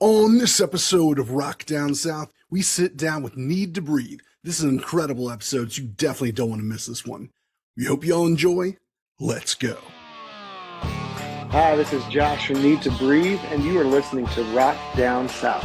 On this episode of Rock Down South, we sit down with Needtobreathe. This is an incredible episode, so you definitely don't want to miss this one. We hope you all enjoy. Let's go. Hi, this is Josh from Needtobreathe, and you are listening to Rock Down South.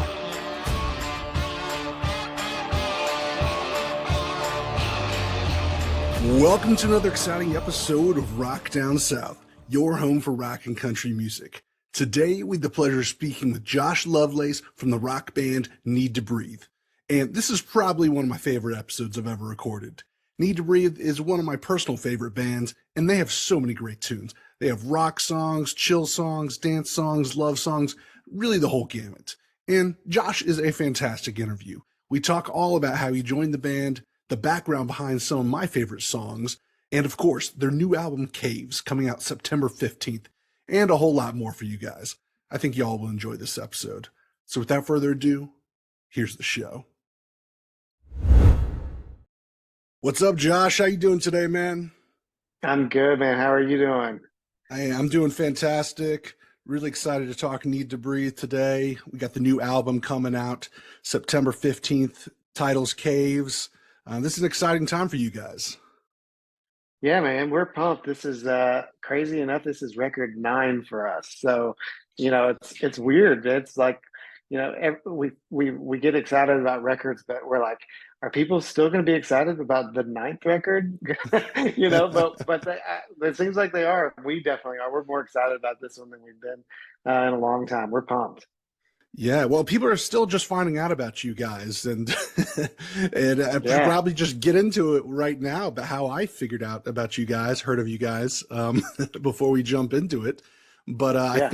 Welcome to another exciting episode of Rock Down South, your home for rock and country music. Today, we have the pleasure of speaking with Josh Lovelace from the rock band Needtobreathe. And this is probably one of my favorite episodes I've ever recorded. Needtobreathe is one of my personal favorite bands, and they have so many great tunes. They have rock songs, chill songs, dance songs, love songs, really the whole gamut. And Josh is a fantastic interview. We talk all about how he joined the band, the background behind some of my favorite songs, and of course, their new album Caves, coming out September 15th. And a whole lot more for you guys. I think y'all will enjoy this episode. So without further ado, here's the show. What's up, Josh? How you doing today, man? I'm good, man. How are you doing? I'm doing fantastic. Really excited to talk Needtobreathe today. We got the new album coming out September 15th, titles Caves. This is an exciting time for you guys. Yeah, man, we're pumped. This is crazy enough. This is record 9 for us. So, it's weird. It's like, we get excited about records, but we're like, are people still going to be excited about the 9th record? But it seems like they are. We definitely are. We're more excited about this one than we've been in a long time. We're pumped. Yeah, well, people are still just finding out about you guys, and and Yeah, probably just get into it right now about how I figured out about you guys, heard of you guys, before we jump into it. But yeah.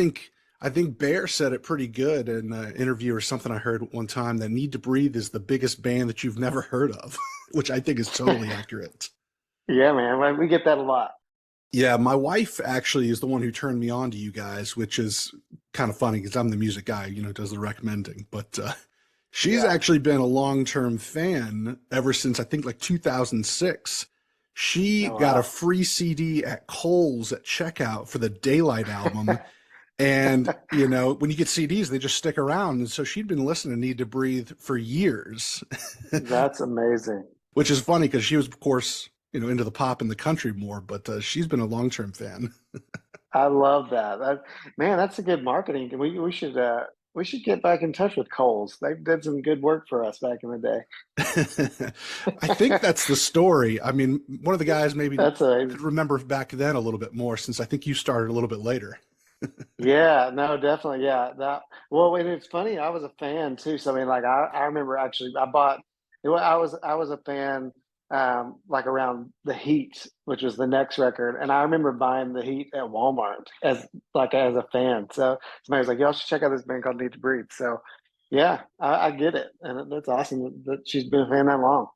I think Bear said it pretty good in an interview or something I heard one time that Needtobreathe is the biggest band that you've never heard of, which I think is totally accurate. Yeah, man. We get that a lot. Yeah, my wife actually is the one who turned me on to you guys, which is kind of funny because I'm the music guy, does the recommending. But she's Yeah. actually been a long-term fan ever since I think like 2006. She Oh, got a wow. free CD at Kohl's at checkout for the Daylight album. And, when you get CDs, they just stick around. And so she'd been listening to Need to Breathe for years, That's amazing. which is funny because she was, of course, into the pop and the country more, but she's been a long-term fan. I love that. Man, that's a good marketing. We should get back in touch with Kohl's. They did some good work for us back in the day. I think that's the story. I mean, one of the guys maybe That's a could remember back then a little bit more since I think you started a little bit later. Yeah, no, definitely. Yeah. And it's funny, I was a fan too. So I mean, like I remember actually I bought I was a fan like around the Heat, which was the next record. And I remember buying the Heat at Walmart as a fan. So somebody was like, y'all should check out this band called Need to Breathe. So yeah, I get it. And that's awesome that she's been a fan that long.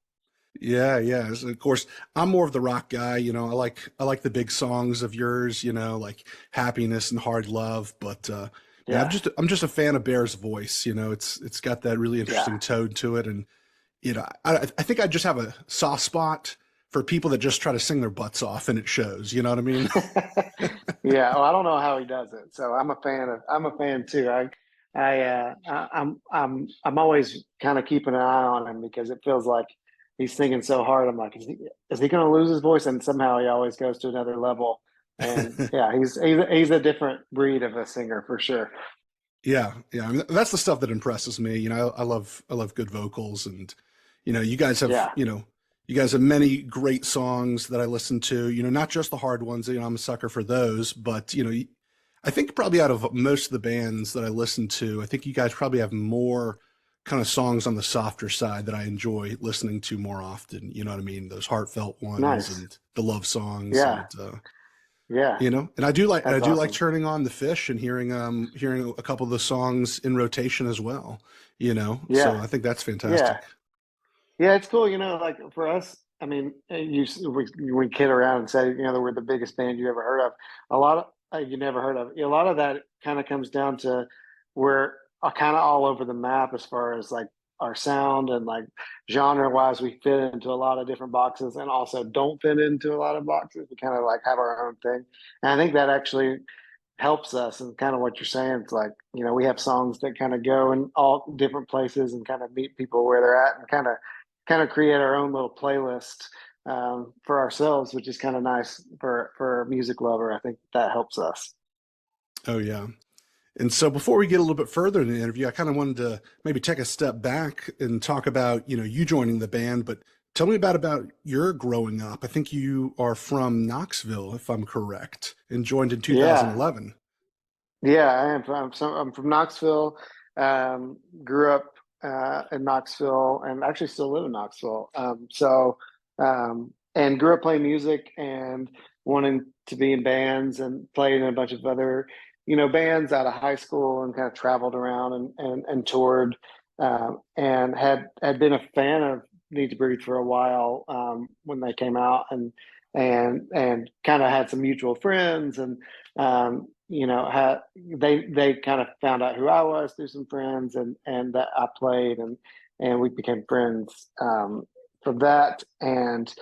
Yeah, yeah. So, of course, I'm more of the rock guy. I like the big songs of yours. Like Happiness and Hard Love. But yeah, I'm Yeah. just I'm just a fan of Bear's voice. It's got that really Yeah. interesting tone to it, and I think I just have a soft spot for people that just try to sing their butts off, and it shows. You know what I mean? Yeah, well, I don't know how he does it. So I'm a fan too. I'm always kind of keeping an eye on him because it feels like he's singing so hard. I'm like, is he going to lose his voice? And somehow he always goes to another level. And yeah, he's a different breed of a singer for sure. Yeah, yeah. I mean, that's the stuff that impresses me. I love good vocals, and you guys have Yeah, you guys have many great songs that I listen to. Not just the hard ones. I'm a sucker for those, but I think probably out of most of the bands that I listen to, I think you guys probably have more kind of songs on the softer side that I enjoy listening to more often. You know what I mean? Those heartfelt ones nice. and the love songs, Yeah, and yeah, I that's do like awesome. turning on the Fish and hearing a couple of the songs in rotation as well. So Yeah, I think that's yeah. fantastic. Yeah, it's cool. Like for us, I mean, we kid around and say, that we're the biggest band you ever heard of. A lot of you never heard of. A lot of that kind of comes down to we're kind of all over the map as far as like our sound and like genre wise. We fit into a lot of different boxes and also don't fit into a lot of boxes. We kind of like have our own thing. And I think that actually helps us. And kind of what you're saying, it's like, we have songs that kind of go in all different places and kind of meet people where they're at, and kind of create our own little playlist for ourselves, which is kind of nice for a music lover. I think that helps us. Oh yeah. And so before we get a little bit further in the interview, I kind of wanted to maybe take a step back and talk about, you joining the band, but tell me about your growing up. I think you are from Knoxville, if I'm correct, and joined in Yeah, 2011. yeah, I am. I'm from Knoxville. Grew up in Knoxville, and actually still live in Knoxville. And grew up playing music and wanting to be in bands, and played in a bunch of other, bands out of high school, and kind of traveled around and toured. And had been a fan of Need to Breathe for a while when they came out, and kind of had some mutual friends, and had they kind of found out who I was through some friends, and that I played, and we became friends from that. And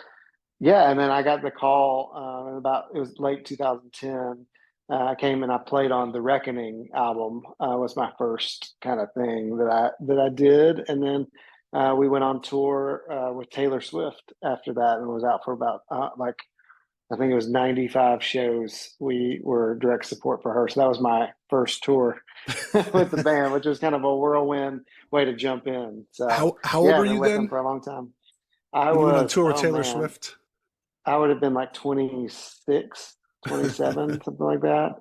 yeah, and then I got the call about, it was late 2010. I came and I played on the Reckoning album. Was my first kind of thing that I did, and then we went on tour with Taylor Swift after that, and was out for about like, I think it was 95 shows. We were direct support for her. So that was my first tour with the band, which was kind of a whirlwind way to jump in. So How old yeah, were I've been you with them then for a long time. I when you went on was, tour with oh Taylor man, Swift? I would have been like 26, 27, something like that.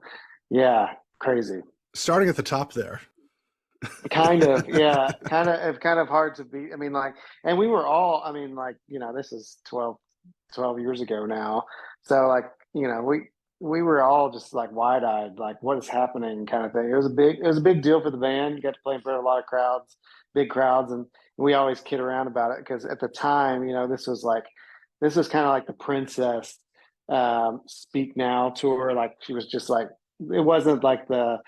Yeah, crazy. Starting at the top there. Kind of, yeah, kind of hard to beat. I mean, like, and we were all, I mean, like, this is 12 years ago now. So like, we were all just like wide-eyed, like what is happening kind of thing. It was a big deal for the band. You got to play in front of a lot of crowds, big crowds, and we always kid around about it, because at the time, this was kind of like the Princess Speak Now tour. Like, she was just like, it wasn't like the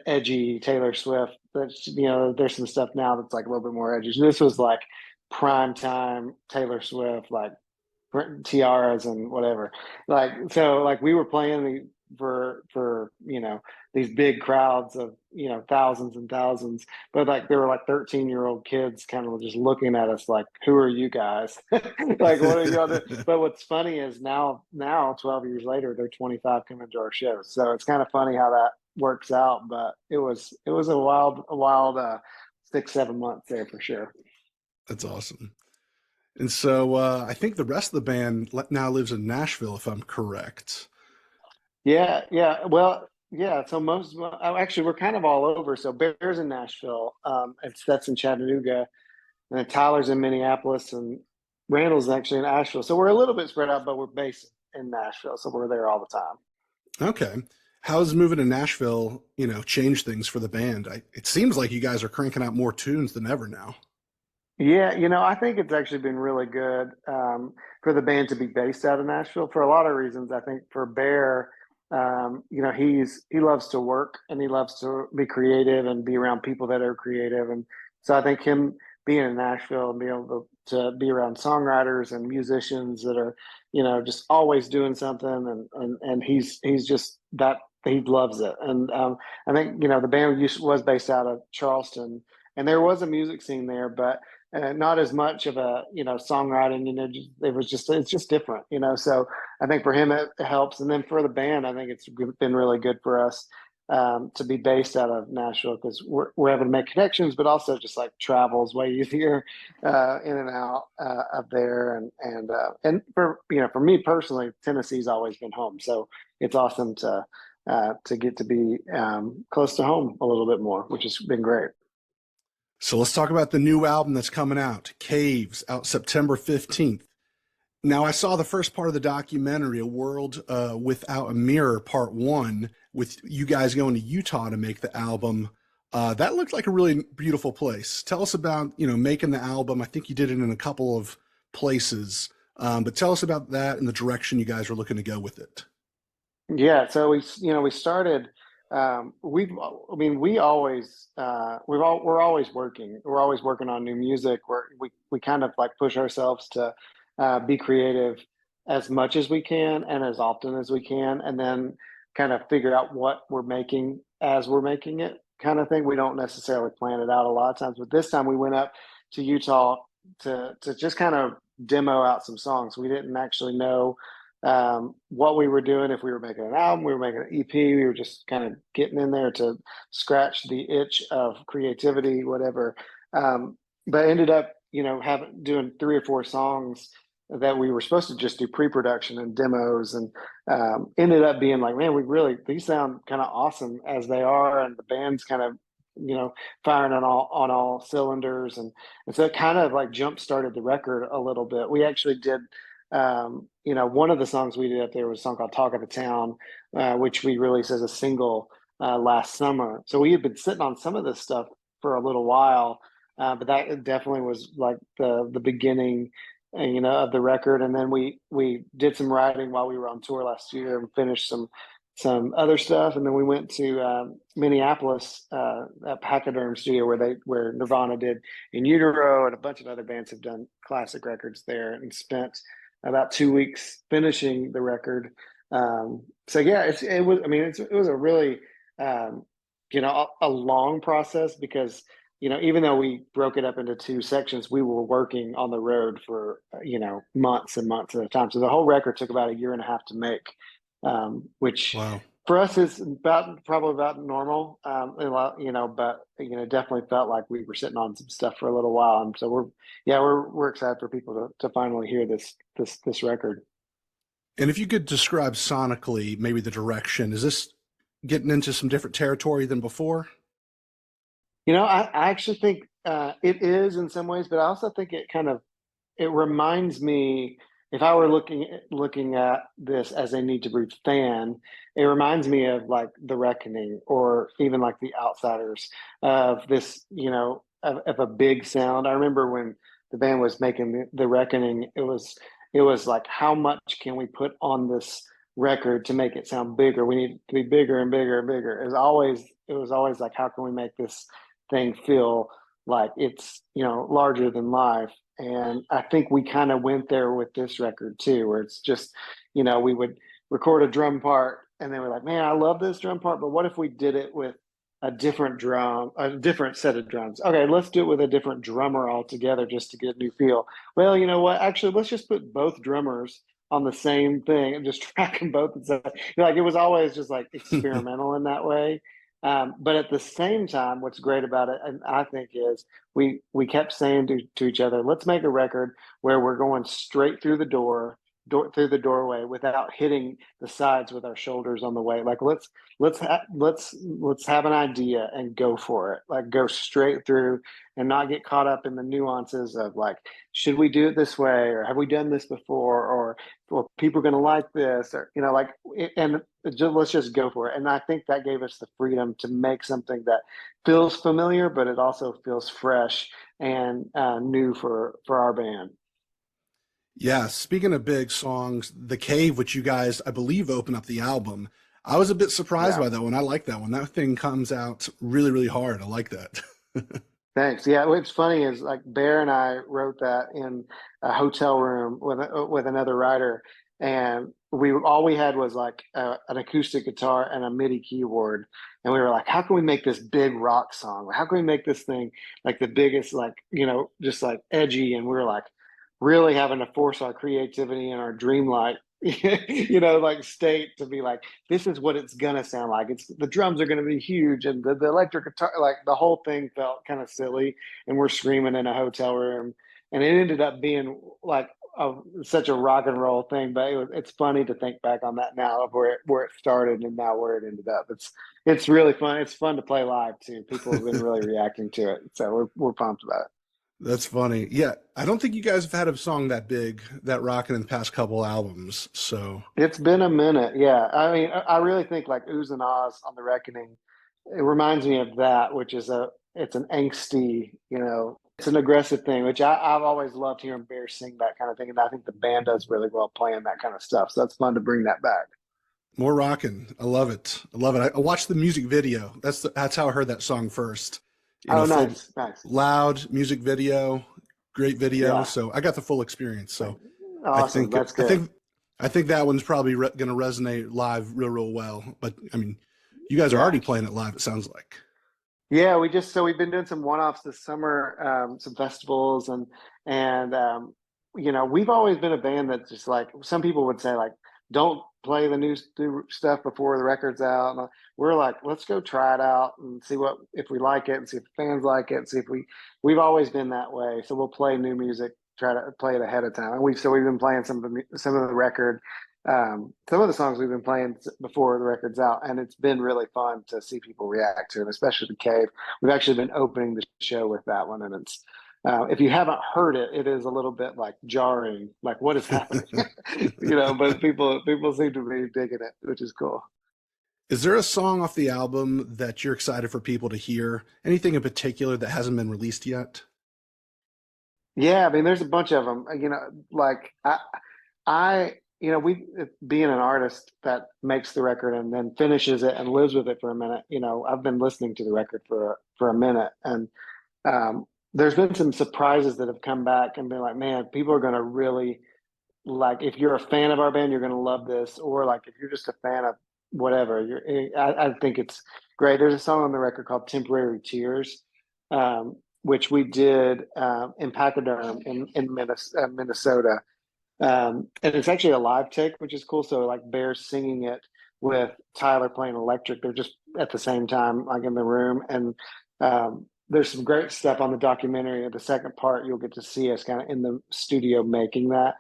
edgy Taylor Swift. That's, there's some stuff now that's like a little bit more edgy. This was like prime time Taylor Swift, like tiaras and whatever. Like, so like we were playing for these big crowds of thousands and thousands, but like there were like 13-year-old kids kind of just looking at us like, who are you guys? Like, what are y'all doing? But what's funny is now 12 years later, they're 25 coming to our shows. So it's kind of funny how that works out. But it was a wild 6 7 months there for sure. That's awesome. And so I think the rest of the band now lives in Nashville, if I'm correct. Yeah, yeah. Well, yeah. So actually, we're kind of all over. So Bear's in Nashville. That's in Chattanooga, and then Tyler's in Minneapolis, and Randall's actually in Asheville. So we're a little bit spread out, but we're based in Nashville. So we're there all the time. Okay. How's moving to Nashville, change things for the band? It seems like you guys are cranking out more tunes than ever now. Yeah, I think it's actually been really good for the band to be based out of Nashville for a lot of reasons. I think for Bear, he loves to work, and he loves to be creative and be around people that are creative, and so I think him being in Nashville and being able to be around songwriters and musicians that are, just always doing something, and he's just that, he loves it. And I think the band was based out of Charleston, and there was a music scene there, but not as much of a songwriting. It's just different. So I think for him it helps, and then for the band, I think it's been really good for us to be based out of Nashville, because we're able to make connections, but also just like travel's way easier in and out of there, and for me personally, Tennessee's always been home, so it's awesome to get to be close to home a little bit more, which has been great. So let's talk about the new album that's coming out, Caves, out September 15th. Now, I saw the first part of the documentary, A World Without a Mirror, Part 1, with you guys going to Utah to make the album. That looked like a really beautiful place. Tell us about, making the album. I think you did it in a couple of places, but tell us about that and the direction you guys were looking to go with it. Yeah, so we started. I mean, we're always working. We're always working on new music. We kind of like push ourselves to be creative as much as we can and as often as we can, and then kind of figure out what we're making as we're making it, kind of thing. We don't necessarily plan it out a lot of times, but this time we went up to Utah to just kind of demo out some songs. We didn't actually know what we were doing, if we were making an album, we were making an EP, we were just kind of getting in there to scratch the itch of creativity, whatever. But ended up, having doing 3 or 4 songs that we were supposed to just do pre-production and demos, and ended up being like, man, these sound kind of awesome as they are, and the band's kind of firing on all cylinders, and so it kind of like jump started the record a little bit. We actually did one of the songs we did up there was a song called Talk of the Town, which we released as a single last summer. So we had been sitting on some of this stuff for a little while, but that definitely was like the beginning, of the record. And then we did some writing while we were on tour last year and finished some other stuff. And then we went to Minneapolis at Pachyderm Studio where Nirvana did In Utero, and a bunch of other bands have done classic records there, and spent about 2 weeks finishing the record. So yeah, it was a really a long process, because even though we broke it up into 2 sections, we were working on the road for months and months at a time. So the whole record took about 1.5 years to make, which Wow. for us is probably about normal. But definitely felt like we were sitting on some stuff for a little while, and so we're excited for people to finally hear this record. And if you could describe sonically, maybe the direction, is this getting into some different territory than before? I actually think it is in some ways, but I also think it reminds me, if I were looking at this as a Needtobreathe fan, it reminds me of like The Reckoning, or even like The Outsiders, of this, of a big sound. I remember when the band was making the Reckoning, it was like, how much can we put on this record to make it sound bigger? We need to be bigger and bigger and bigger. It was always like, how can we make this thing feel like it's larger than life? And I think we kind of went there with this record too, where it's just, we would record a drum part, and then we're like, man, I love this drum part, but what if we did it with a different set of drums? Okay, let's do it with a different drummer altogether, just to get a new feel. Well, you know what? Actually, let's just put both drummers on the same thing and just track them both. Like, it was always just like experimental in that way. But at the same time, what's great about it, and I think, is we kept saying to each other, let's make a record where we're going straight through through the doorway, without hitting the sides with our shoulders on the way. Like, let's have an idea and go for it. Like, go straight through and not get caught up in the nuances of like, should we do it this way, or have we done this before, or people are going to like this, or let's just go for it. And I think that gave us the freedom to make something that feels familiar, but it also feels fresh and new for our band. Yeah, speaking of big songs, The Cave, which you guys, I believe, open up the album, I was a bit surprised Yeah. by that one. I like that one. That thing comes out really, really hard. I like that. Thanks. Yeah, what's funny is, like, Bear and I wrote that in a hotel room with another writer, and all we had was like an acoustic guitar and a MIDI keyboard, and we were like, how can we make this big rock song? How can we make this thing like the biggest, like, just like edgy? And we were like really having to force our creativity and our dreamlike like state, to be like, this is what it's gonna sound like. The drums are gonna be huge, and the electric guitar, like, the whole thing felt kind of silly, and we're screaming in a hotel room, and it ended up being like such a rock and roll thing. But it's funny to think back on that now, of where it started and now where it ended up. It's really fun. It's fun to play live too. People have been really reacting to it, so we're pumped about it. That's funny. Yeah, I don't think you guys have had a song that big, that rocking in the past couple albums. So, It's been a minute. Yeah. I mean, I really think like Oohs and Ahs on The Reckoning, it reminds me of that, which is it's an angsty, it's an aggressive thing, which I've always loved hearing Bear sing that kind of thing. And I think the band does really well playing that kind of stuff. So that's fun to bring that back. more rocking. I love it. I love it. I watched the music video. That's how I heard that song first. Oh, Full nice. Nice. loud music video, great video. Yeah. So I got the full experience. So I Awesome. think That's I good. think I think that one's probably going to resonate live real well. But I mean, you guys are Yeah. already playing it live, it sounds like. Yeah, we've been doing some one-offs this summer, some festivals and we've always been a band that just like some people would say like don't play the new stuff before the record's out. And we're like, let's go try it out and see what if we like it and see if the fans like it and see if we've always been that way. So we'll play new music, try to play it ahead of time. And we've been playing some of the record some of the songs we've been playing before the record's out, and it's been really fun to see people react to it, especially the Cave. We've actually been opening the show with that one, and it's if you haven't heard it, it is a little bit like jarring, like what is happening, But people seem to be digging it, which is cool. Is there a song off the album that you're excited for people to hear? Anything in particular that hasn't been released yet? Yeah, I mean, there's a bunch of them. Like I, we being an artist that makes the record and then finishes it and lives with it for a minute. I've been listening to the record for a minute, and there's been some surprises that have come back and been like, man, people are going to really like. If you're a fan of our band, you're going to love this, or like if you're just a fan of whatever, I think it's great. There's a song on the record called "Temporary Tears." Which we did in Pachyderm in Minnesota. And it's actually a live take, which is cool. So like Bear's singing it with Tyler playing electric. They're just at the same time, like in the room. And there's some great stuff on the documentary. The second part, you'll get to see us kind of in the studio making that.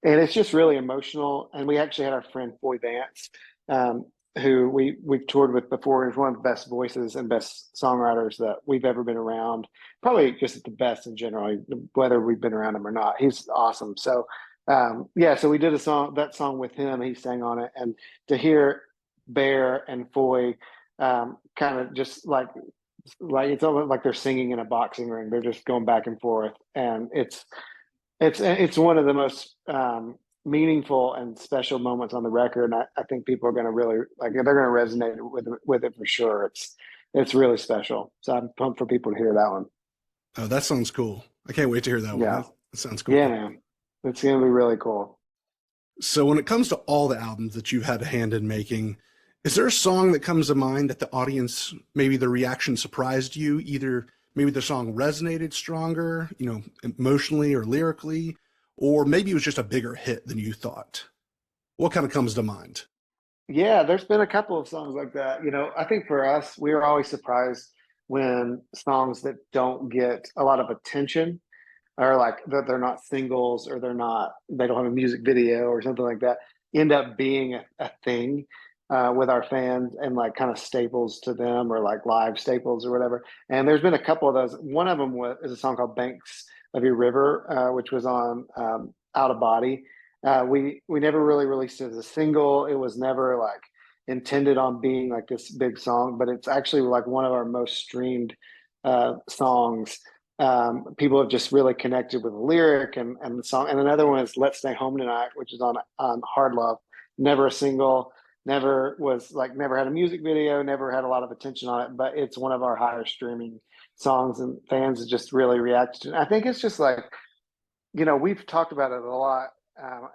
And it's just really emotional. And we actually had our friend Foy Vance, um, who we've toured with before. He's one of the best voices and best songwriters that we've ever been around. Probably just the best in general, whether we've been around him or not. He's awesome. So yeah, so we did that song with him. He sang on it, and to hear Bear and Foy kind of just like it's almost like they're singing in a boxing ring. They're just going back and forth, and it's one of the most meaningful and special moments on the record. And I think people are going to really like they're going to resonate with it for sure. It's really special. So I'm pumped for people to hear that one. Oh, that sounds cool. I can't wait to hear that one. Yeah, That sounds cool. yeah, man, it's going to be really cool. So when it comes to all the albums that you've had a hand in making, is there a song that comes to mind that the audience, maybe the reaction surprised you? Either maybe the song resonated stronger, emotionally or lyrically, or maybe it was just a bigger hit than you thought. What kind of comes to mind? Yeah, there's been a couple of songs like that. I think for us, we are always surprised when songs that don't get a lot of attention or like that they're not singles or they don't have a music video or something like that end up being a thing with our fans and like kind of staples to them or like live staples or whatever. And there's been a couple of those. One of them is a song called Banks of Your River, which was on Out of Body. We never really released it as a single. It was never like intended on being like this big song, but it's actually like one of our most streamed songs. People have just really connected with the lyric and the song. And another one is Let's Stay Home Tonight, which is on Hard Love. Never a single, never had a music video, never had a lot of attention on it, but it's one of our higher streaming songs and fans just really reacted to it. I think it's just like, we've talked about it a lot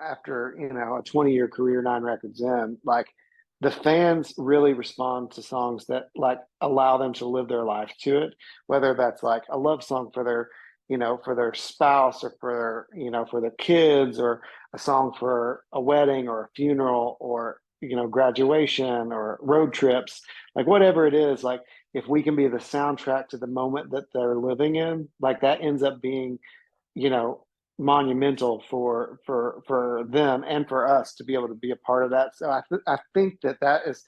after, a 20-year career, 9 records in, like the fans really respond to songs that like allow them to live their life to it, whether that's like a love song for for their spouse or for their kids, or a song for a wedding or a funeral or, graduation or road trips, like whatever it is, like if we can be the soundtrack to the moment that they're living in, like that ends up being, you know, monumental for them and for us to be able to be a part of that. So I think that is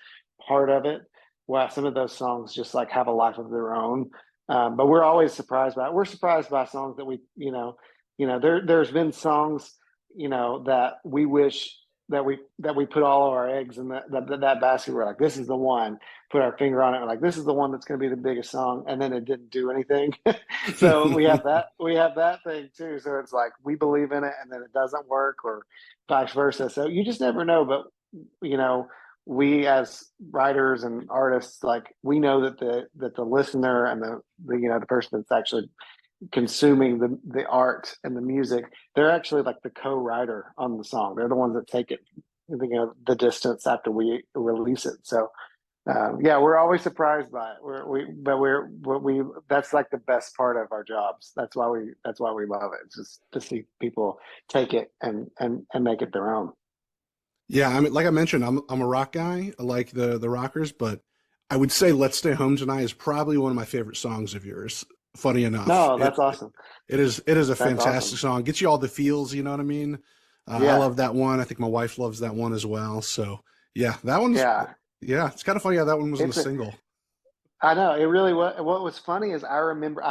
part of it. Why some of those songs just like have a life of their own. But we're always surprised by it. We're surprised by songs that there's been songs, that we wish that we put all of our eggs in that basket. We're like, this is the one. Put our finger on it. We're like, this is the one that's going to be the biggest song, and then it didn't do anything. So we have that thing too. So it's like we believe in it, and then it doesn't work, or vice versa. So you just never know. But you know, we as writers and artists, like we know that the listener and the person that's actually consuming the art and the music, they're actually like the co-writer on the song. They're the ones that take it, the distance after we release it. So yeah, we're always surprised by it. We that's like the best part of our jobs. That's why we love it. It's just to see people take it and make it their own. Yeah, I mean, like I mentioned, I'm a rock guy. I like the rockers, but I would say "Let's Stay Home Tonight" is probably one of my favorite songs of yours. Funny enough, No, that's awesome. it is a That's fantastic awesome. song. Gets you all the feels, you know what I mean? I Yeah, love that one. I think my wife loves that one as well. So yeah, that one's yeah. yeah. It's kind of funny how that one wasn't a It's a single. I know it really was. What was funny is I remember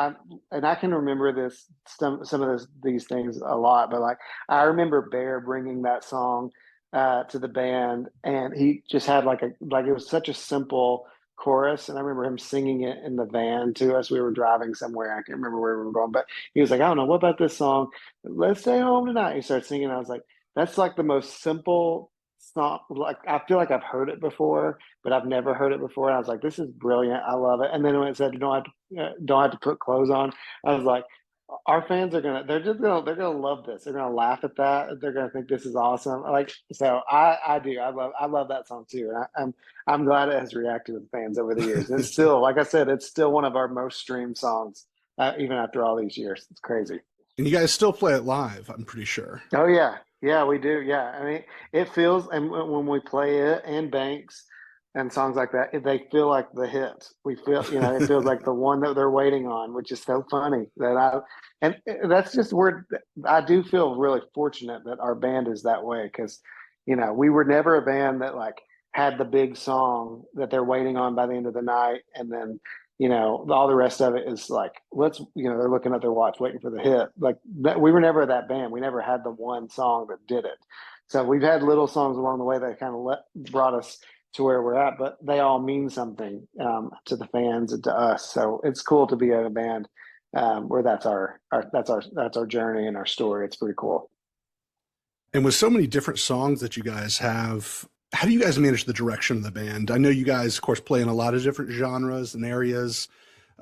and I can remember this some of these things a lot, but like I remember Bear bringing that song to the band, and he just had like it was such a simple chorus, and I remember him singing it in the van to us. We were driving somewhere. I can't remember where we were going, but he was like, "I don't know what about this song. Let's stay home tonight." He started singing. I was like, "That's like the most simple song. Like I feel like I've heard it before." But I've never heard it before. And I was like, this is brilliant. I love it. And then when it said, don't have to put clothes on, I was like, our fans are they're gonna love this. They're gonna laugh at that. They're gonna think this is awesome. Like, so I do. I love that song too. And I'm glad it has reacted with fans over the years. And it's still, like I said, it's still one of our most streamed songs, even after all these years. It's crazy. And you guys still play it live, I'm pretty sure. Oh yeah, yeah, we do. Yeah, I mean, it feels, and when we play it and Banks and songs like that, they feel like the hit. We feel, it feels like the one that they're waiting on, which is so funny that and that's just where I do feel really fortunate that our band is that way because, we were never a band that like had the big song that they're waiting on by the end of the night, and then all the rest of it is like, they're looking at their watch, waiting for the hit. Like that, we were never that band. We never had the one song that did it. So we've had little songs along the way that kind of brought us to where we're at, but they all mean something to the fans and to us. So it's cool to be in a band where that's our journey and our story. It's pretty cool. And with so many different songs that you guys have, how do you guys manage the direction of the band? I know you guys, of course, play in a lot of different genres and areas.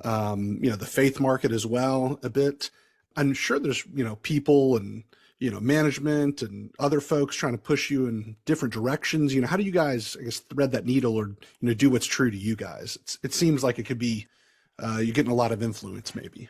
The faith market as well a bit. I'm sure there's, people and, management and other folks trying to push you in different directions. How do you guys, I guess, thread that needle or, do what's true to you guys? It seems like it could be, you're getting a lot of influence maybe.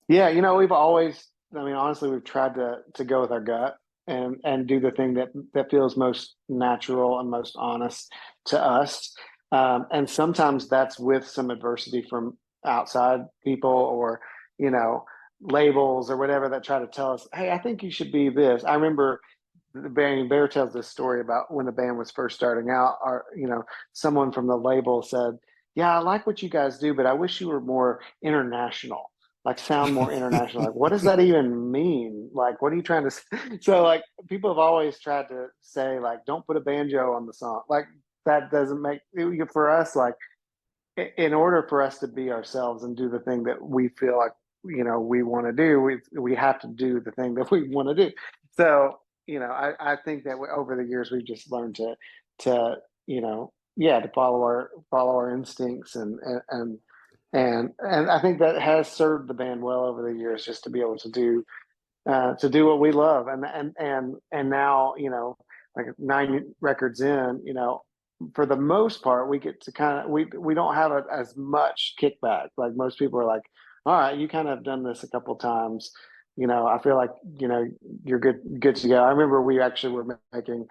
Yeah, we've always, I mean, honestly, we've tried to go with our gut and do the thing that feels most natural and most honest to us. And sometimes that's with some adversity from outside people or, you know, labels or whatever that try to tell us, hey, I think you should be this. I remember the band Bear tells this story about when the band was first starting out, someone from the label said, yeah, I like what you guys do, but I wish you were more international, like sound more international. Like, what does that even mean? Like, what are you trying to say? So like people have always tried to say, like, don't put a banjo on the song. Like that doesn't make for us, like in order for us to be ourselves and do the thing that we feel like we want to do, we have to do the thing that we want to do. So I think that over the years we've just learned to yeah, to follow our instincts and I think that has served the band well over the years, just to be able to do what we love. And now, like 9 records in, for the most part, we get to kind of we don't have as much kickback. Like most people are like, all right, you kind of have done this a couple times. I feel like you're good to go. I remember we actually were making,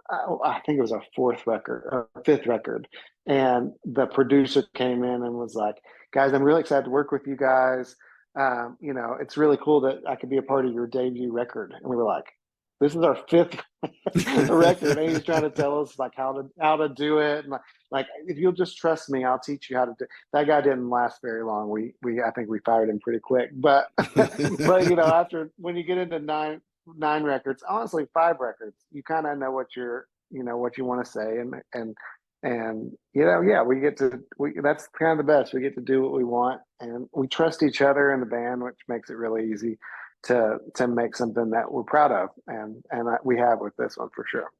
I think it was our fourth record or fifth record, and the producer came in and was like, guys, I'm really excited to work with you guys. It's really cool that I could be a part of your debut record. And we were like, this is our fifth record. And he's trying to tell us like how to do it. And like, if you'll just trust me, I'll teach you how to do. That guy didn't last very long. I think we fired him pretty quick. But after when you get into nine records, honestly, 5 records, you kind of know what you want to say, and yeah, that's kind of the best. We get to do what we want, and we trust each other in the band, which makes it really easy to make something that we're proud of, and we have with this one for sure.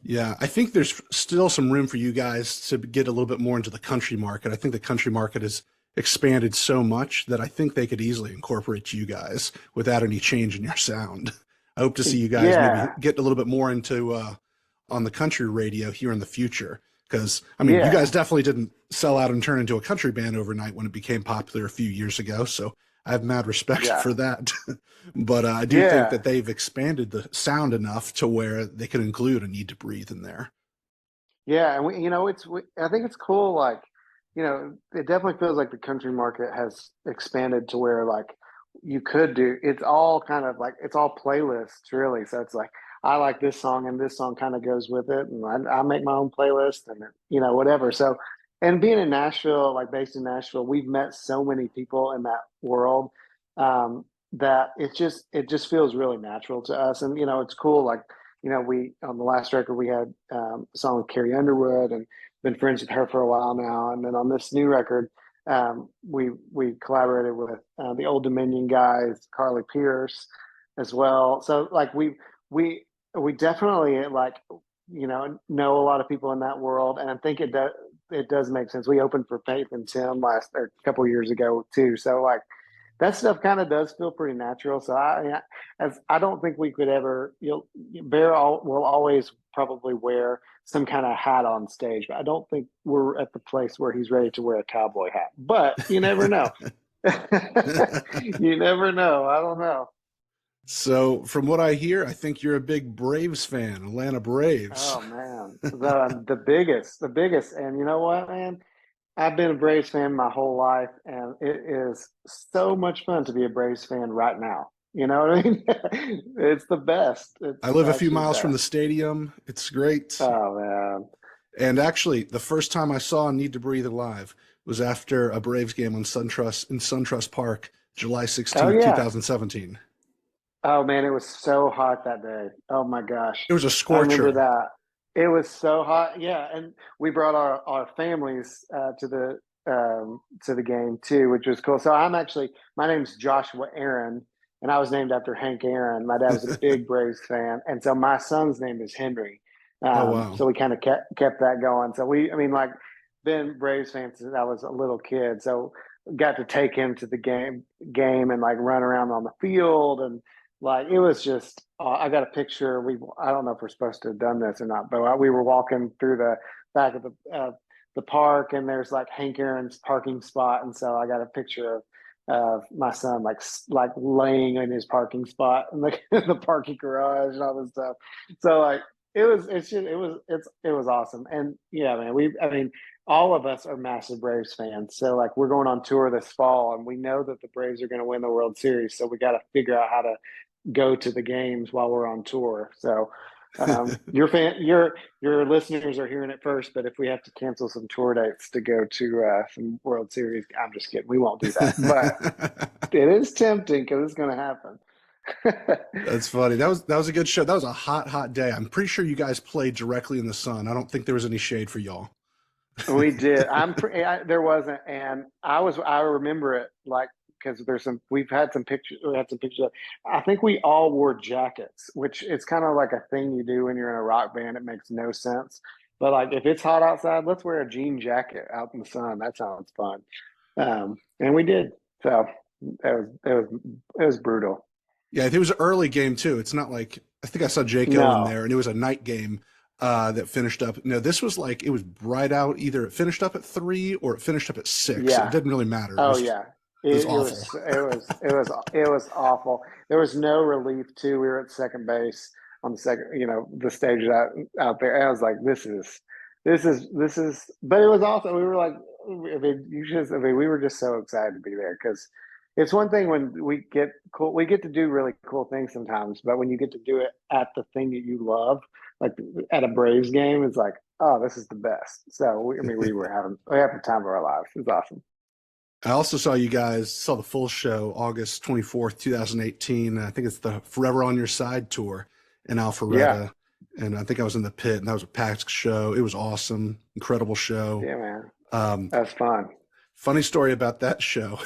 Yeah, I think there's still some room for you guys to get a little bit more into the country market. I think the country market expanded so much that I think they could easily incorporate you guys without any change in your sound. I hope to see you guys maybe Yeah, get a little bit more into on the country radio here in the future. Because I mean, you guys yeah, definitely didn't sell out and turn into a country band overnight when it became popular a few years ago. So I have mad respect yeah, for that. But I do think yeah. that they've expanded the sound enough to where they could include a Need to Breathe in there. Yeah, and I think it's cool. Like, it definitely feels like the country market has expanded to where like you could do. It's all kind of like it's all playlists really. So it's like I like this song and this song kind of goes with it, and I make my own playlist and whatever. So, and being in Nashville, like based in Nashville, we've met so many people in that world that it just feels really natural to us, and it's cool. Like we on the last record we had a song with Carrie Underwood and been friends with her for a while now. And then on this new record, we collaborated with the Old Dominion guys, Carly Pierce, as well. So like we we definitely like know a lot of people in that world, and I think it does make sense. We opened for Faith and Tim last or a couple years ago too. So like that stuff kind of does feel pretty natural. So as I don't think we could ever. Will always probably wear some kind of hat on stage, but I don't think we're at the place where he's ready to wear a cowboy hat. But you never know. You never know. I don't know. So, from what I hear, I think you're a big Braves fan, Atlanta Braves. Oh man, the biggest, and you know what, man? I've been a Braves fan my whole life, and it is so much fun to be a Braves fan right now. You know what I mean? It's the best. I It's live a few actually the miles from the best. stadium. It's great. Oh man. And actually, the first time I saw Need to Breathe live was after a Braves game on SunTrust in SunTrust Park, July Oh 16th, yeah. 2017. Oh man, it was so hot that day. Oh my gosh. It was a I remember scorcher. that. It was so hot. Yeah, and we brought our families to the game too, which was cool. So my name's Joshua Aaron, and I was named after Hank Aaron. My dad was a big Braves fan, and so my son's name is Henry. Oh, wow. So we kind of kept that going. So I mean, like, been Braves fans since I was a little kid. So got to take him to the game and like run around on the field, and like it was just. I got a picture. I don't know if we're supposed to have done this or not, but we were walking through the back of the park, and there's like Hank Aaron's parking spot, and so I got a picture of my son like laying in his parking spot in the the parking garage and all this stuff. So like it was awesome, and yeah, man, I mean all of us are massive Braves fans. So like we're going on tour this fall, and we know that the Braves are going to win the World Series, so we got to figure out how to go to the games while we're on tour. So your listeners are hearing it first, but if we have to cancel some tour dates to go to some World Series, I'm just kidding. We won't do that, but it is tempting because it's going to happen. That's funny. That was a good show. That was a hot, hot day. I'm pretty sure you guys played directly in the sun. I don't think there was any shade for y'all. We did. There wasn't, and I remember it like because we've had some pictures. We had some pictures. I think we all wore jackets, which it's kind of like a thing you do when you're in a rock band. It makes no sense, but like if it's hot outside, let's wear a jean jacket out in the sun. That sounds fun. And we did. So it was brutal. Yeah, it was an early game too. It's not like I think I saw Jaco in No. there, and it was a night game that finished up. No, this was like it was bright out. Either it finished up at 3 or it finished up at 6. It Yeah. didn't really matter. Oh yeah, It was it awful. was it was awful. There was no relief too. We were at second base on the second, the stage out there. And I was like, this is. But it was also we were like, I mean, we were just so excited to be there because it's one thing when we get to do really cool things sometimes, but when you get to do it at the thing that you love, like at a Braves game, it's like, oh, this is the best. So I mean, we having the time of our lives. It's awesome. I also saw the full show August 24th, 2018. I think it's the Forever on Your Side tour in Yeah. Alpharetta. And I think I was in the pit, and that was a packed show. It was awesome, incredible show. Yeah, man. Um, That's fun. Funny story about that show.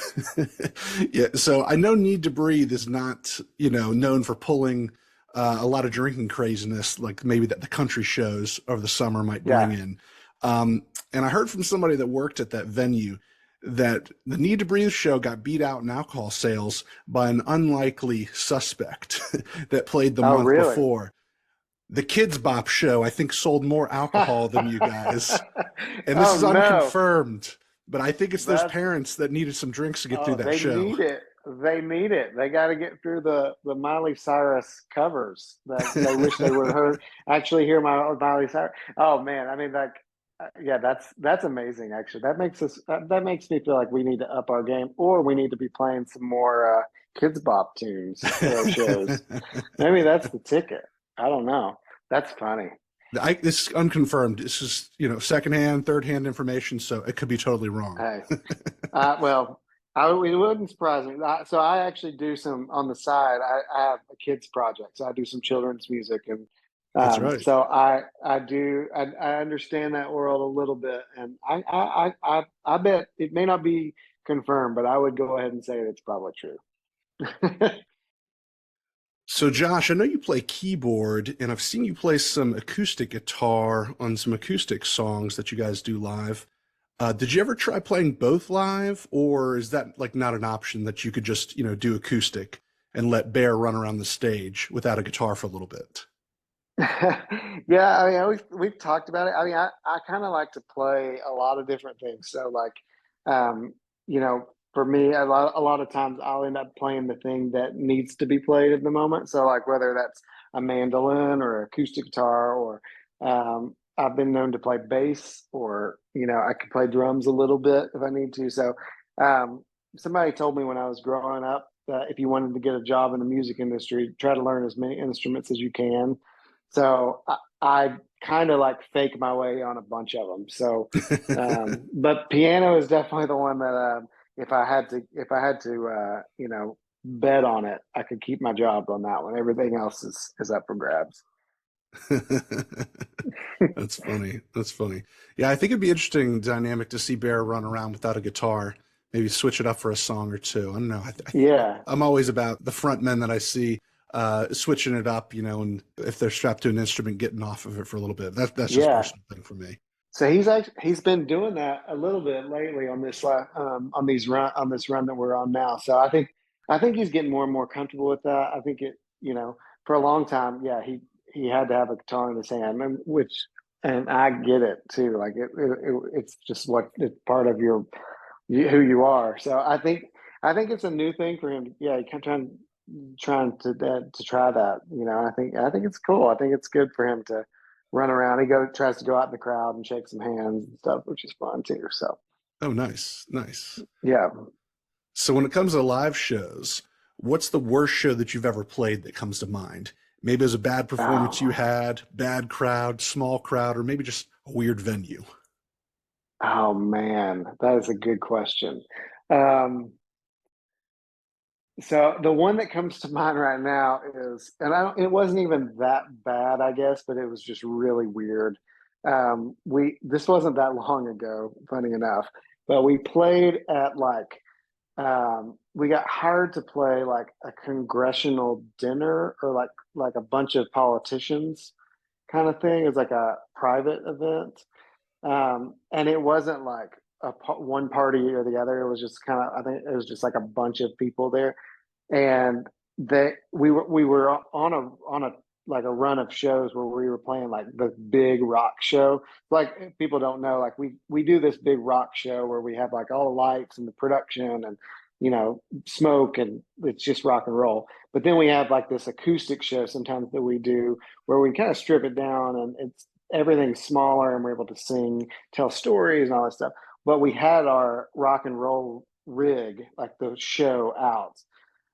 Yeah, so I know Need to Breathe is not, known for pulling a lot of drinking craziness like maybe that the country shows over the summer might bring Yeah. in. And I heard from somebody that worked at that venue that the Need to Breathe show got beat out in alcohol sales by an unlikely suspect that played the Oh, month really? before. The Kids Bop show, I think, sold more alcohol than you guys. And this Oh is no. unconfirmed, but I think it's those That's parents that needed some drinks to get through Oh, that they show. need it. They need it. They got to get through the Miley Cyrus covers that they wish they would heard. Actually, hear my Miley Cyrus. Oh man, I mean, like, yeah, that's amazing. Actually, that makes me feel like we need to up our game, or we need to be playing some more Kids Bop tunes for our shows. Maybe that's the ticket. I don't know. That's funny. This is unconfirmed. This is, secondhand, third-hand information, so it could be totally wrong. Hey, well, it wouldn't surprise me. So I actually do some on the side. I have a kids project, so I do some children's music, and That's right. so I understand that world a little bit, and I bet it may not be confirmed, but I would go ahead and say it's probably true. So, Josh, I know you play keyboard, and I've seen you play some acoustic guitar on some acoustic songs that you guys do live. Did you ever try playing both live, or is that like not an option that you could just, do acoustic and let Bear run around the stage without a guitar for a little bit? Yeah, I mean, we've talked about it. I mean, I kind of like to play a lot of different things. So like, um, for me, a lot of times I'll end up playing the thing that needs to be played at the moment. So like whether that's a mandolin or acoustic guitar, or I've been known to play bass, or I could play drums a little bit if I need to. So um, somebody told me when I was growing up that if you wanted to get a job in the music industry, try to learn as many instruments as you can. So I kind of like fake my way on a bunch of them. So, but piano is definitely the one that if I had to bet on it, I could keep my job on that one. Everything else is up for grabs. That's funny. That's funny. Yeah, I think it'd be interesting dynamic to see Bear run around without a guitar. Maybe switch it up for a song or two. I don't know. Yeah, I'm always about the front men that I see switching it up, and if they're strapped to an instrument, getting off of it for a little bit. That's just a yeah. personal thing for me. So he's been doing that a little bit lately on this run that we're on now. So I think he's getting more and more comfortable with that. I think for a long time, yeah, he had to have a guitar in his hand, and I get it too. Like it's just it's part of who you are. So I think it's a new thing for him. Yeah, he kind of trying to try that. I think it's cool. I think it's good for him to run around. Tries to go out in the crowd and shake some hands and stuff, which is fun too. So Oh, nice, nice. yeah. So when it comes to live shows, what's the worst show that you've ever played that comes to mind? Maybe it was a bad performance you Oh, had, bad crowd, small crowd, or maybe just a weird venue. oh man, that is a good question. Um, So the one that comes to mind right now is, and it wasn't even that bad, I guess, but it was just really weird. This wasn't that long ago, funny enough, but we played at we got hired to play like a congressional dinner, or like a bunch of politicians kind of thing. It's like a private event. And it wasn't like one party or the other. It was just I think it was just like a bunch of people there, and we were on a like a run of shows where we were playing like the big rock show. Like people don't know, like we do this big rock show where we have like all the lights and the production and smoke, and it's just rock and roll. But then we have like this acoustic show sometimes that we do where we kind of strip it down, and it's everything's smaller, and we're able to sing, tell stories, and all that stuff. But we had our rock and roll rig, like the show out,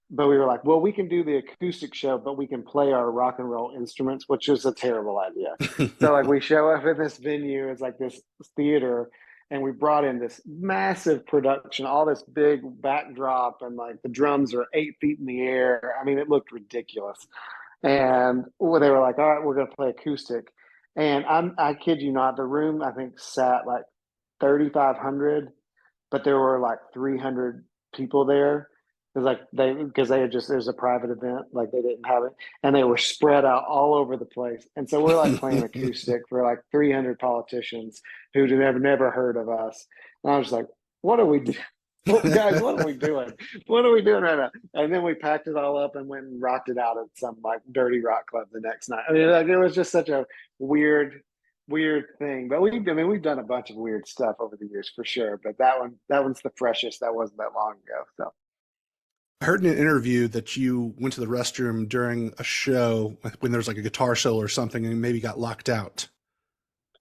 but we were like, well, we can do the acoustic show, but we can play our rock and roll instruments, which is a terrible idea. So like we show up in this venue, it's like this theater, and we brought in this massive production, all this big backdrop, and like the drums are 8 feet in the air. I mean, it looked ridiculous. And they were like, all right, we're gonna play acoustic. And I kid you not, the room I think sat like 3,500, but there were like 300 people there. It's like because they had just, there's a private event, like they didn't have it, and they were spread out all over the place. And so we're like playing acoustic for like 300 politicians who had never heard of us. And I was like, what are we doing? Guys, what are we doing? What are we doing right now? And then we packed it all up and went and rocked it out at some like dirty rock club the next night. I mean, like it was just such a weird, weird thing. But I mean, we've done a bunch of weird stuff over the years for sure. But that one's the freshest. That wasn't that long ago. So. I heard in an interview that you went to the restroom during a show when there was like a guitar solo or something and maybe got locked out.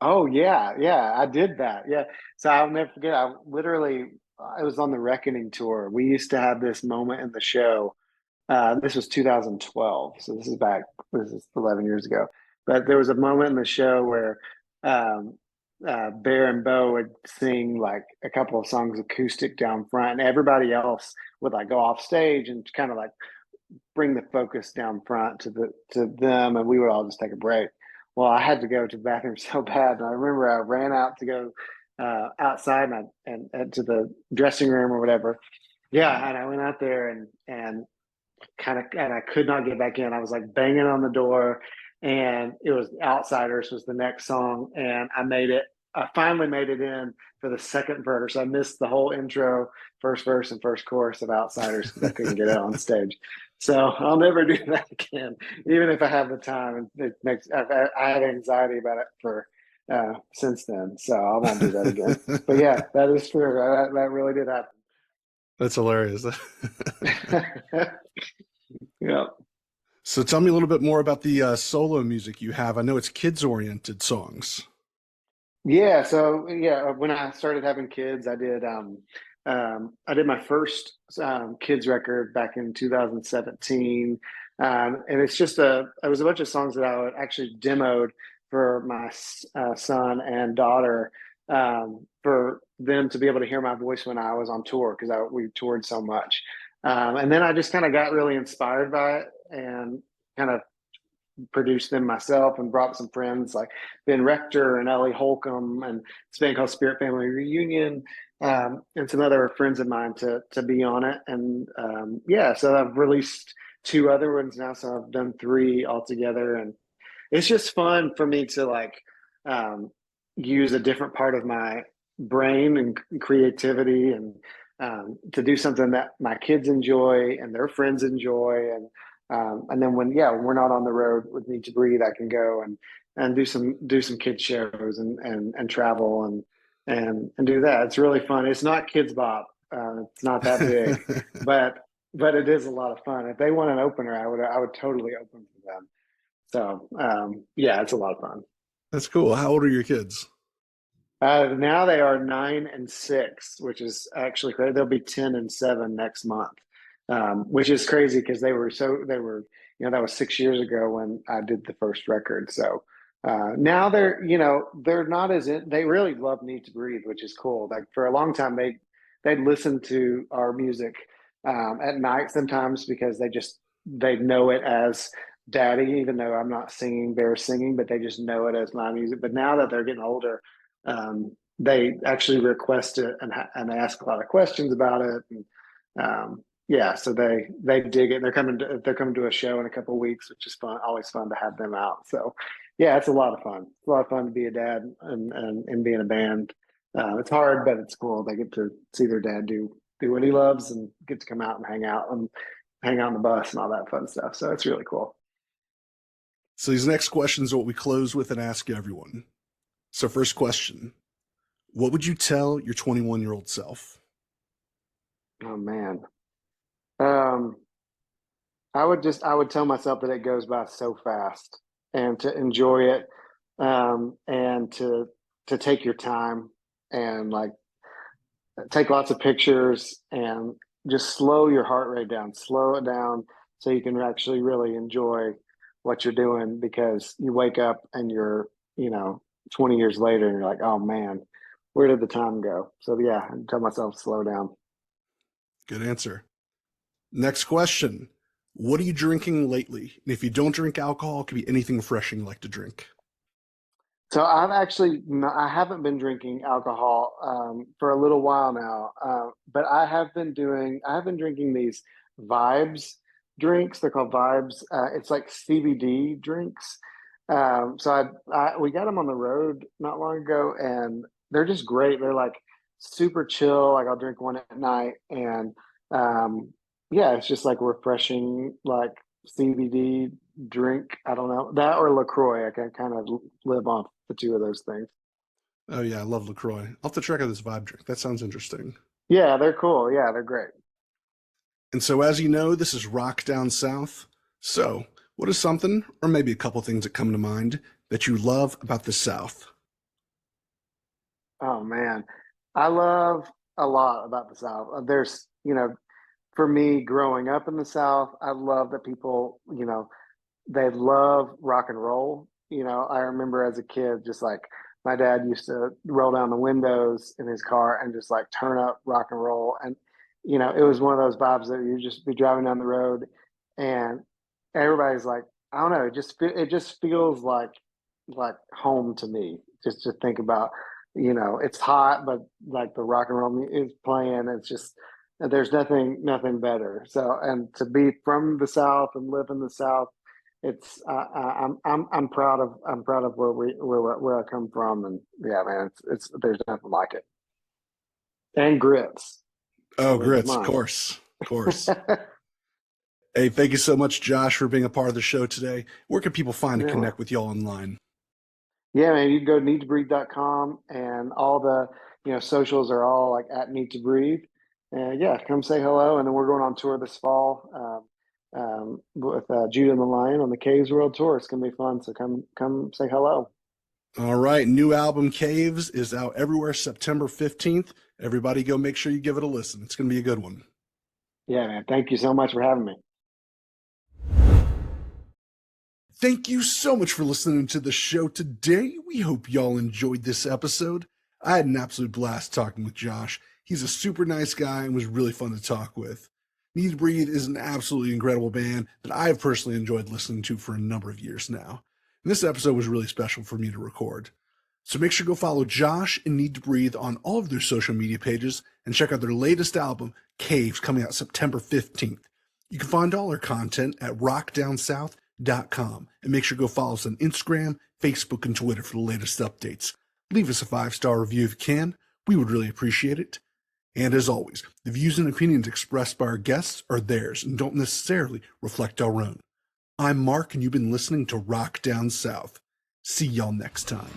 Oh yeah, yeah, I did that. Yeah. So I'll never forget. I literally, it was on the Reckoning tour. We used to have this moment in the show. This was 2012, so this is 11 years ago. But there was a moment in the show where um, Bear and Bo would sing like a couple of songs acoustic down front, and everybody else would like go off stage and kind of like bring the focus down front to them, and we would all just take a break. Well, I had to go to the bathroom so bad, and I remember I ran out to go outside and to the dressing room or whatever. Yeah, and I went out there and kind of and I could not get back in. I was like banging on the door, and it was Outsiders was the next song, and I made it. I finally made it in for the second verse. I missed the whole intro, first verse, and first chorus of Outsiders because I couldn't get it on stage. So I'll never do that again, even if I have the time. It makes I had anxiety about it for since then, so I won't do that again. But yeah, that is true. That really did That's hilarious. happen. Yeah. So tell me a little bit more about the solo music you have. I know it's kids oriented songs. Yeah, so yeah, when I started having kids, I did my first kids record back in 2017, and it was a bunch of songs that I would actually demoed for my son and daughter, for them to be able to hear my voice when I was on tour because we toured so much, and then I just kind of got really inspired by it and kind of produced them myself and brought some friends like Ben Rector and Ellie Holcomb and this band called Spirit Family Reunion, and some other friends of mine to be on it. And yeah, so I've released two other ones now, so I've done three altogether, and it's just fun for me to like um, use a different part of my brain and creativity and to do something that my kids enjoy and their friends enjoy and then when we're not on the road with Need to Breathe, I can go and do some kids shows and travel and do that. It's really fun. It's not Kids Bop. It's not that big, but it is a lot of fun. If they want an opener, I would totally open for them. So yeah, it's a lot of fun. That's cool. How old are your kids? Now they are 9 and 6, which is actually crazy. They'll be 10 and 7 next month, which is crazy because that was 6 years ago when I did the first record. So now they're not they really love Need to Breathe, which is cool. Like for a long time, they'd listen to our music at night sometimes because they know it as Daddy, even though I'm not singing, they're singing, but they just know it as my music. But now that they're getting older, they actually request it and they ask a lot of questions about it. And yeah, so they dig it. They're coming to a show in a couple of weeks, which is fun. Always fun to have them out. So yeah, it's a lot of fun. It's a lot of fun to be a dad and be in a band. It's hard, but it's cool. They get to see their dad do what he loves and get to come out and hang out on the bus and all that fun stuff. So it's really cool. So these next questions are what we close with and ask everyone. So first question, what would you tell your 21-year-old self? Oh man. Um, I would tell myself that it goes by so fast and to enjoy it, and to take your time and like take lots of pictures and just slow your heart rate down, slow it down so you can actually really enjoy what you're doing because you wake up and you're, 20 years later and you're like, oh man, where did the time go? So yeah, I tell myself slow down. Good answer. Next question, what are you drinking lately? And if you don't drink alcohol, it could be anything refreshing you like to drink. So I haven't been drinking alcohol for a little while now, but I have been drinking these Vibes drinks. They're called Vibes. It's like CBD drinks. So we got them on the road not long ago, and they're just great. They're like super chill. Like I'll drink one at night, and um, yeah, it's just like refreshing, like CBD drink. I don't know that or Lacroix. I can kind of live off the two of those things. Oh yeah, I love LaCroix. I'll have to check out this vibe drink. That sounds interesting. Yeah, they're cool. Yeah, they're great. And so, as you know, this is Rock Down South. So, what is something, or maybe a couple things that come to mind, that you love about the South? Oh man, I love a lot about the South. There's, for me growing up in the South, I love that people, they love rock and roll. I remember as a kid, just like my dad used to roll down the windows in his car and just like turn up rock and roll. And, it was one of those vibes that you just be driving down the road and everybody's like, I don't know, it just feels like home to me. Just to think about, it's hot, but like the rock and roll is playing. It's just, there's nothing better. So, and to be from the South and live in the South, it's I'm proud of where I come from, and yeah, man, it's there's nothing like it. And grits, Oh, always a grits, of must. course, of course. Hey, thank you so much, Josh, for being a part of the show today. Where can people find and Yeah, connect with you online? yeah, man. You can go to needtobreathe.com, and all the socials are all like at Need to Breathe. And yeah, come say hello. And then we're going on tour this fall with Judah and the Lion on the Caves World Tour. It's gonna be fun. So come say hello. All right, new album Caves is out everywhere September 15th. Everybody go make sure you give it a listen. It's going to be a good one. Yeah, man. Thank you so much for having me. Thank you so much for listening to the show today. We hope y'all enjoyed this episode. I had an absolute blast talking with Josh. He's a super nice guy and was really fun to talk with. Need to Breathe is an absolutely incredible band that I've personally enjoyed listening to for a number of years now. And this episode was really special for me to record. So make sure to go follow Josh and Need to Breathe on all of their social media pages and check out their latest album, Caves, coming out September 15th. You can find all our content at rockdownsouth.com and make sure to go follow us on Instagram, Facebook, and Twitter for the latest updates. Leave us a 5-star review if you can. We would really appreciate it. And as always, the views and opinions expressed by our guests are theirs and don't necessarily reflect our own. I'm Mark, and you've been listening to Rock Down South. See y'all next time.